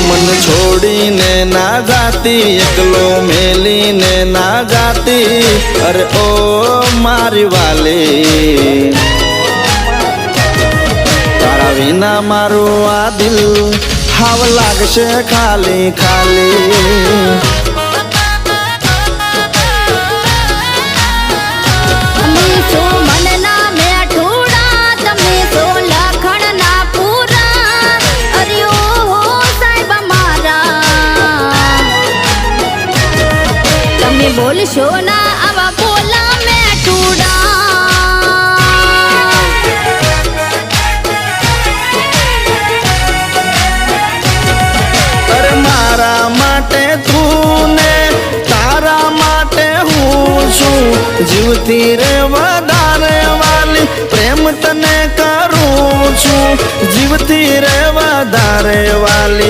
मन छोड़ीने ना जाती, एकलो मेलीने ना जाती। अरे ओ मारी वाली, तारा विना मारू आ दिल हाव लागशे खाली खाली। बोलशो ना आवा बोला मैं टूडा। अरे मारा माटे तू ने तारा माटे हूँ छू, जीवती रे वधारे वाली प्रेम तने करूँ छू, जीवती रे वधारे वाली।